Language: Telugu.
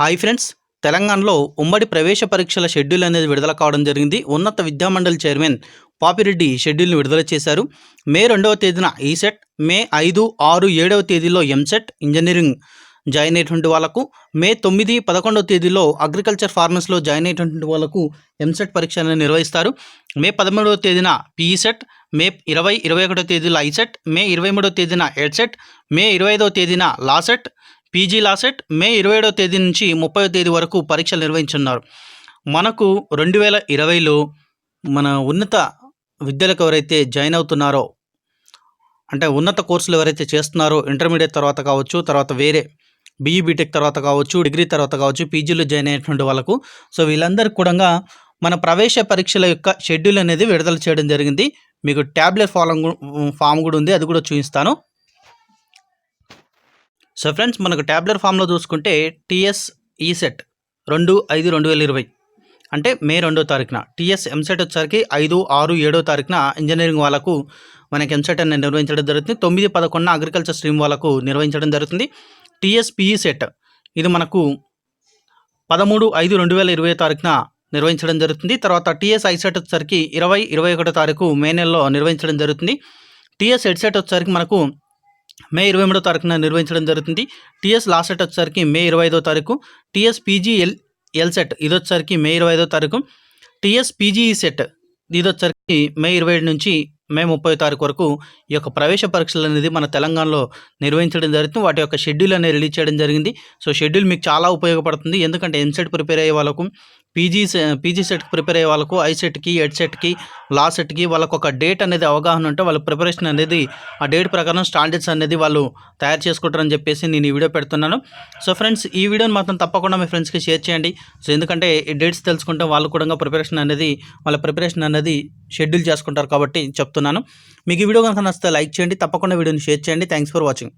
హాయ్ ఫ్రెండ్స్, తెలంగాణలో ఉమ్మడి ప్రవేశ పరీక్షల షెడ్యూల్ అనేది విడుదల కావడం జరిగింది. ఉన్నత విద్యామండలి చైర్మన్ పాపిరెడ్డి షెడ్యూల్ని విడుదల చేశారు. మే 2వ తేదీన ఈసెట్, మే 5, 6, 7వ తేదీలో ఎంసెట్ ఇంజనీరింగ్ జాయిన్ అయ్యేటువంటి వాళ్ళకు, మే 9, 11వ తేదీలో అగ్రికల్చర్ ఫార్మర్స్లో జాయిన్ అయ్యేటువంటి వాళ్ళకు ఎంసెట్ పరీక్ష అనేది నిర్వహిస్తారు. మే 13వ తేదీన పీఈసెట్, మే 20, 21వ తేదీలో ఐసెట్, మే 23వ తేదీన ఎడ్సెట్, మే 25వ తేదీన లాసెట్, పీజీ లాసెట్, మే 27వ తేదీ నుంచి 30వ తేదీ వరకు పరీక్షలు నిర్వహించున్నారు. మనకు 2020లో మన ఉన్నత విద్యలకు ఎవరైతే జాయిన్ అవుతున్నారో, అంటే ఉన్నత కోర్సులు ఎవరైతే చేస్తున్నారో, ఇంటర్మీడియట్ తర్వాత కావచ్చు, తర్వాత వేరే బీఈ బీటెక్ తర్వాత కావచ్చు, డిగ్రీ తర్వాత కావచ్చు, పీజీలో జాయిన్ అయ్యేటువంటి వాళ్ళకు, సో వీళ్ళందరికీ కూడా మన ప్రవేశ పరీక్షల యొక్క షెడ్యూల్ అనేది విడుదల చేయడం జరిగింది. మీకు ట్యాబ్లెట్ ఫామ్ కూడా ఉంది, అది కూడా చూపిస్తాను. సో ఫ్రెండ్స్, మనకు ట్యాబ్లెట్ ఫామ్లో చూసుకుంటే టీఎస్ ఈసెట్ 2/5/2020 అంటే మే 2వ తారీఖున, టీఎస్ ఎంసెట్ వచ్చేసరికి 5, 6, 7వ తారీఖున ఇంజనీరింగ్ వాళ్ళకు మనకి ఎంసెట్ అనేది నిర్వహించడం జరుగుతుంది. 9, 11 అగ్రికల్చర్ స్ట్రీమ్ వాళ్ళకు నిర్వహించడం జరుగుతుంది. టీఎస్ పీఈసెట్ ఇది మనకు 13/5/2020 తారీఖున నిర్వహించడం జరుగుతుంది. తర్వాత టీఎస్ ఐసెట్ వచ్చేసరికి 20, 21వ తారీఖు మే నెలలో నిర్వహించడం జరుగుతుంది. టీఎస్ ఎడ్సెట్ వచ్చేసరికి మనకు మే 23వ తారీఖున నిర్వహించడం జరుగుతుంది. టీఎస్ లాసెట్ వచ్చేసరికి మే 25వ తారీఖు. టీఎస్ ఎల్సెట్ ఇది వచ్చేసరికి మే 25వ తారీఖు. టీఎస్ పీజీసెట్ ఇది వచ్చేసరికి మే 27 నుంచి మే 30వ తారీఖు వరకు ఈ యొక్క ప్రవేశ పరీక్షలు అనేది మన తెలంగాణలో నిర్వహించడం జరుగుతుంది. వాటి యొక్క షెడ్యూల్ అనేది రిలీజ్ చేయడం జరిగింది. సో షెడ్యూల్ మీకు చాలా ఉపయోగపడుతుంది. ఎందుకంటే ఎంసెట్ ప్రిపేర్ అయ్యే వాళ్ళకు, పీజీసెట్కి ప్రిపేర్ అయ్యే వాళ్ళకు, ఐసెట్కి, ఎడ్సెట్కి, లాసెట్కి వాళ్ళకు ఒక డేట్ అనేది అవగాహన ఉంటే వాళ్ళ ప్రిపరేషన్ అనేది ఆ డేట్ ప్రకారం స్టాండర్డ్స్ అనేది వాళ్ళు తయారు చేసుకుంటారని చెప్పేసి నేను ఈ వీడియో పెడుతున్నాను. సో ఫ్రెండ్స్, ఈ వీడియోని మాత్రం తప్పకుండా మీ ఫ్రెండ్స్కి షేర్ చేయండి. సో ఎందుకంటే ఈ డేట్స్ తెలుసుకుంటే వాళ్ళు కూడా వాళ్ళ ప్రిపరేషన్ అనేది షెడ్యూల్ చేసుకుంటారు కాబట్టి చెప్తున్నాను. మీకు ఈ వీడియో కనుక నచ్చితే లైక్ చేయండి, తప్పకుండా వీడియోని షేర్ చేయండి. Thanks for watching.